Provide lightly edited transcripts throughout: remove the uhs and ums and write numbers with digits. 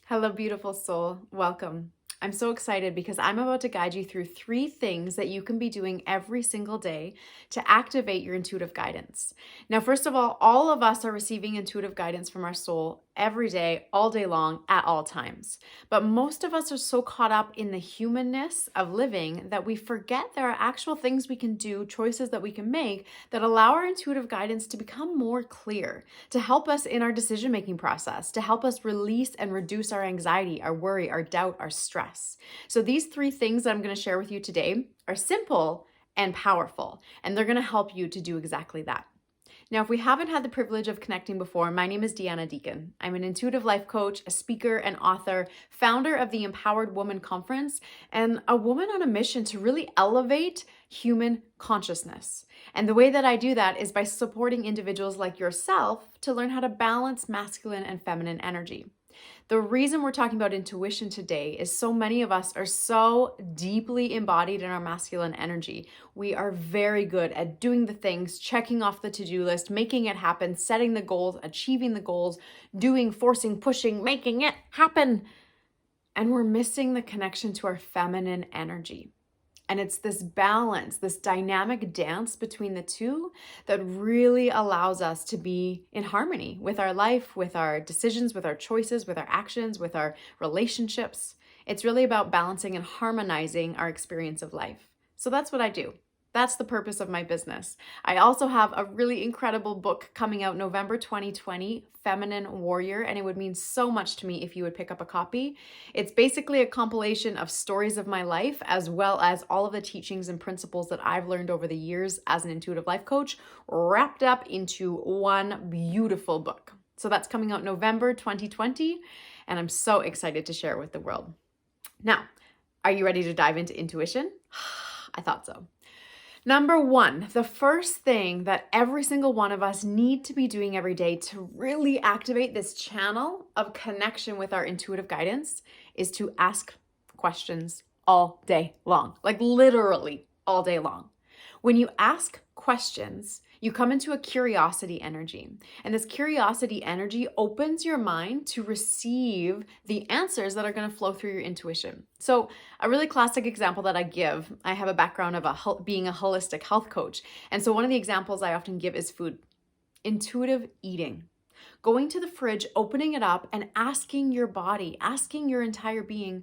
Hello, beautiful soul. Welcome. I'm so excited because I'm about to guide you through 3 things that you can be doing every single day to activate your intuitive guidance. Now, first of all of us are receiving intuitive guidance from our soul every day, all day long, at all times. But most of us are so caught up in the humanness of living that we forget there are actual things we can do, choices that we can make that allow our intuitive guidance to become more clear, to help us in our decision-making process, to help us release and reduce our anxiety, our worry, our doubt, our stress. So these 3 things that I'm going to share with you today are simple and powerful, and they're going to help you to do exactly that. Now, if we haven't had the privilege of connecting before, my name is Deanna Deacon. I'm an intuitive life coach, a speaker and author, founder of the Empowered Woman Conference, and a woman on a mission to really elevate human consciousness. And the way that I do that is by supporting individuals like yourself to learn how to balance masculine and feminine energy. The reason we're talking about intuition today is so many of us are so deeply embodied in our masculine energy. We are very good at doing the things, checking off the to-do list, making it happen, setting the goals, achieving the goals, doing, forcing, pushing, making it happen. And we're missing the connection to our feminine energy. And it's this balance, this dynamic dance between the two that really allows us to be in harmony with our life, with our decisions, with our choices, with our actions, with our relationships. It's really about balancing and harmonizing our experience of life. So that's what I do. That's the purpose of my business. I also have a really incredible book coming out November 2020, Feminine Warrior, and it would mean so much to me if you would pick up a copy. It's basically a compilation of stories of my life, as well as all of the teachings and principles that I've learned over the years as an intuitive life coach, wrapped up into one beautiful book. So that's coming out November 2020, and I'm so excited to share it with the world. Now, are you ready to dive into intuition? I thought so. Number 1, the first thing that every single one of us need to be doing every day to really activate this channel of connection with our intuitive guidance is to ask questions all day long, like literally all day long. When you ask questions, you come into a curiosity energy. And this curiosity energy opens your mind to receive the answers that are going to flow through your intuition. So a really classic example that I give, I have a background of being a holistic health coach. And so one of the examples I often give is food. Intuitive eating. Going to the fridge, opening it up, and asking your body, asking your entire being,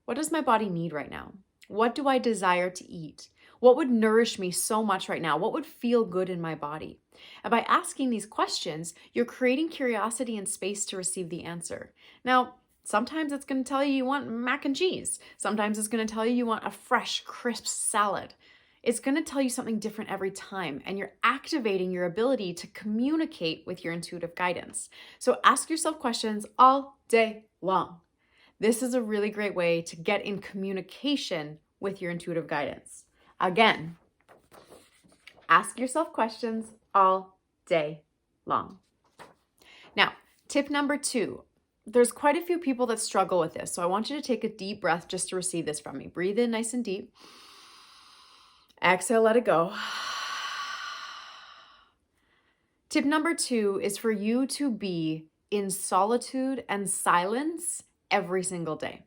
what does my body need right now? What do I desire to eat? What would nourish me so much right now? What would feel good in my body? And by asking these questions, you're creating curiosity and space to receive the answer. Now, sometimes it's going to tell you want mac and cheese. Sometimes it's going to tell you want a fresh, crisp salad. It's going to tell you something different every time, and you're activating your ability to communicate with your intuitive guidance. So ask yourself questions all day long. This is a really great way to get in communication with your intuitive guidance. Again, ask yourself questions all day long. Now, tip number 2, there's quite a few people that struggle with this. So I want you to take a deep breath just to receive this from me. Breathe in nice and deep. Exhale, let it go. Tip number 2 is for you to be in solitude and silence every single day.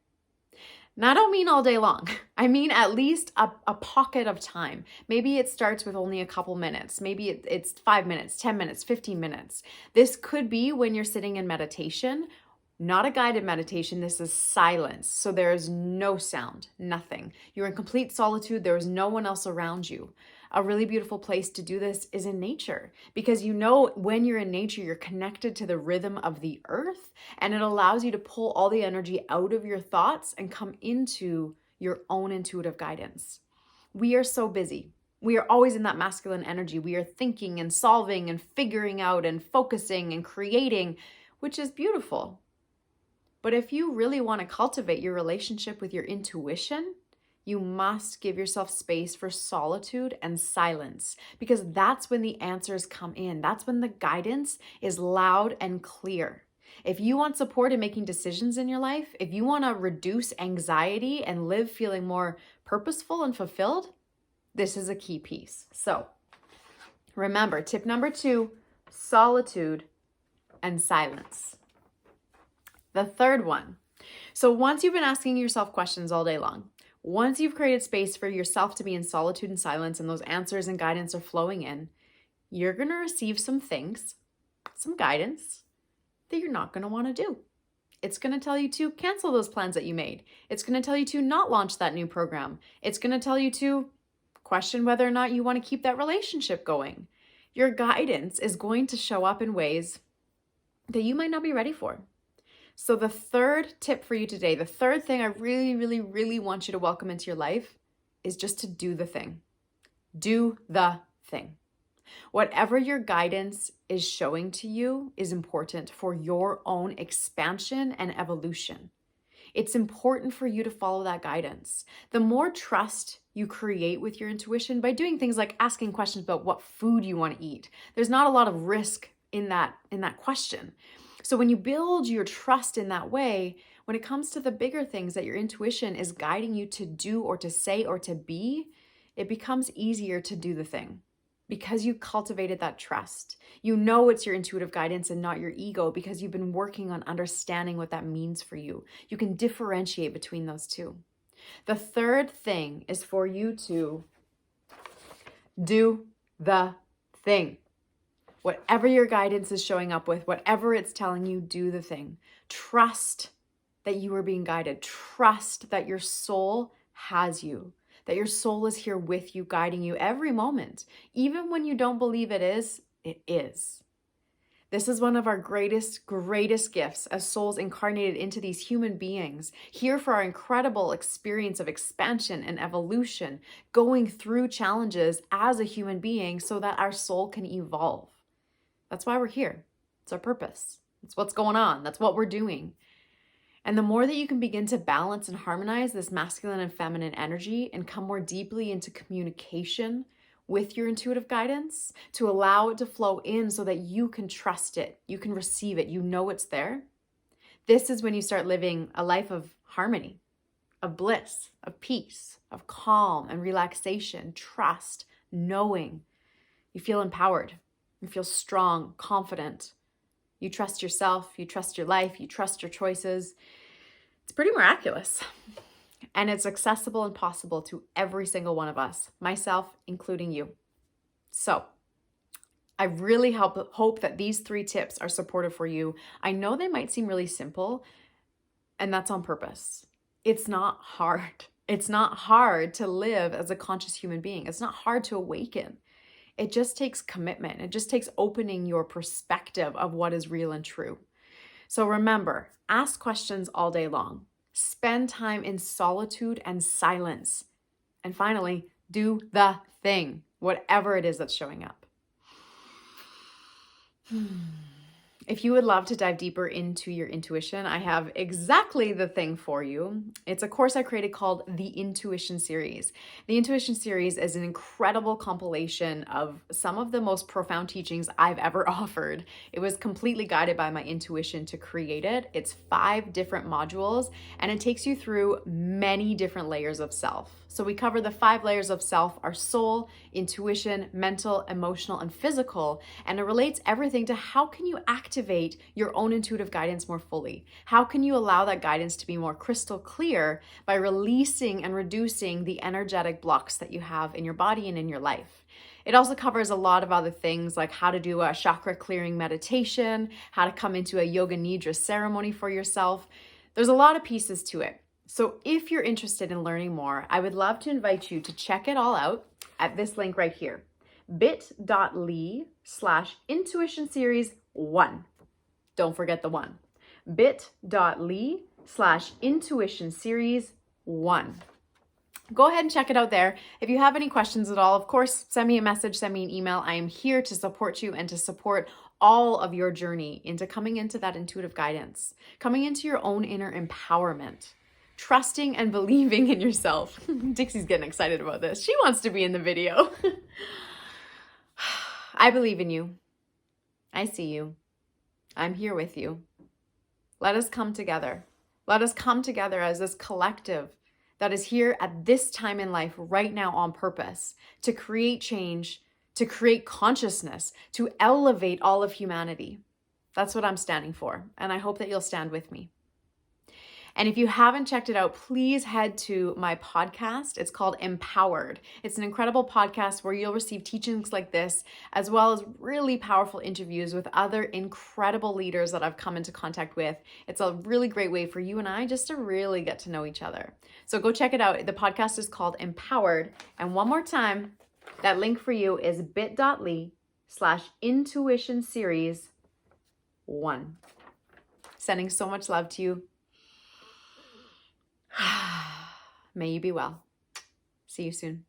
Now, I don't mean all day long. I mean at least a pocket of time. Maybe it starts with only a couple minutes. Maybe it's 5 minutes, 10 minutes, 15 minutes. This could be when you're sitting in meditation, not a guided meditation. This is silence. So there is no sound, nothing. You're in complete solitude. There is no one else around you. A really beautiful place to do this is in nature, because you know when you're in nature, you're connected to the rhythm of the earth, and it allows you to pull all the energy out of your thoughts and come into your own intuitive guidance. We are so busy. We are always in that masculine energy. We are thinking and solving and figuring out and focusing and creating, which is beautiful. But if you really want to cultivate your relationship with your intuition, you must give yourself space for solitude and silence, because that's when the answers come in. That's when the guidance is loud and clear. If you want support in making decisions in your life, if you want to reduce anxiety and live feeling more purposeful and fulfilled, this is a key piece. So remember, tip number 2, solitude and silence. The third one. So once you've been asking yourself questions all day long, once you've created space for yourself to be in solitude and silence and those answers and guidance are flowing in, you're going to receive some things, some guidance that you're not going to want to do. It's going to tell you to cancel those plans that you made. It's going to tell you to not launch that new program. It's going to tell you to question whether or not you want to keep that relationship going. Your guidance is going to show up in ways that you might not be ready for. So the third tip for you today, the third thing I really, really, really want you to welcome into your life is just to do the thing. Do the thing. Whatever your guidance is showing to you is important for your own expansion and evolution. It's important for you to follow that guidance. The more trust you create with your intuition by doing things like asking questions about what food you want to eat, there's not a lot of risk in that question. So when you build your trust in that way, when it comes to the bigger things that your intuition is guiding you to do or to say or to be, it becomes easier to do the thing because you cultivated that trust. You know it's your intuitive guidance and not your ego because you've been working on understanding what that means for you. You can differentiate between those two. The third thing is for you to do the thing. Whatever your guidance is showing up with, whatever it's telling you, do the thing. Trust that you are being guided. Trust that your soul has you, that your soul is here with you, guiding you every moment. Even when you don't believe it is, it is. This is one of our greatest gifts as souls incarnated into these human beings, here for our incredible experience of expansion and evolution, going through challenges as a human being so that our soul can evolve. That's why we're here. It's our purpose. It's what's going on. That's what we're doing. And the more that you can begin to balance and harmonize this masculine and feminine energy and come more deeply into communication with your intuitive guidance to allow it to flow in so that you can trust it, you can receive it, you know it's there. This is when you start living a life of harmony, of bliss, of peace, of calm and relaxation, trust, knowing. You feel empowered. You feel strong, confident. You trust yourself, you trust your life, you trust your choices. It's pretty miraculous. And it's accessible and possible to every single one of us, myself, including you. So I really hope that these 3 tips are supportive for you. I know they might seem really simple, and that's on purpose. It's not hard. It's not hard to live as a conscious human being. It's not hard to awaken. It just takes commitment. It just takes opening your perspective of what is real and true. So remember, ask questions all day long. Spend time in solitude and silence. And finally, do the thing, whatever it is that's showing up. If you would love to dive deeper into your intuition, I have exactly the thing for you. It's a course I created called the Intuition Series. The Intuition Series is an incredible compilation of some of the most profound teachings I've ever offered. It was completely guided by my intuition to create it. It's 5 different modules, and it takes you through many different layers of self. So we cover the 5 layers of self: our soul, intuition, mental, emotional, and physical. And it relates everything to how can you activate your own intuitive guidance more fully? How can you allow that guidance to be more crystal clear by releasing and reducing the energetic blocks that you have in your body and in your life? It also covers a lot of other things like how to do a chakra clearing meditation, how to come into a yoga nidra ceremony for yourself. There's a lot of pieces to it. So if you're interested in learning more, I would love to invite you to check it all out at this link right here, bit.ly/intuitionseries1. Don't forget the 1. bit.ly/intuitionseries1. Go ahead and check it out there. If you have any questions at all, of course, send me a message, send me an email. I am here to support you and to support all of your journey into coming into that intuitive guidance, coming into your own inner empowerment, trusting and believing in yourself. Dixie's getting excited about this. She wants to be in the video. I believe in you. I see you. I'm here with you. Let us come together. Let us come together as this collective that is here at this time in life right now on purpose to create change, to create consciousness, to elevate all of humanity. That's what I'm standing for, and I hope that you'll stand with me. And if you haven't checked it out, please head to my podcast. It's called Empowered. It's an incredible podcast where you'll receive teachings like this, as well as really powerful interviews with other incredible leaders that I've come into contact with. It's a really great way for you and I just to really get to know each other. So go check it out. The podcast is called Empowered. And one more time, that link for you is bit.ly/intuition series 1. Sending so much love to you. May you be well. See you soon.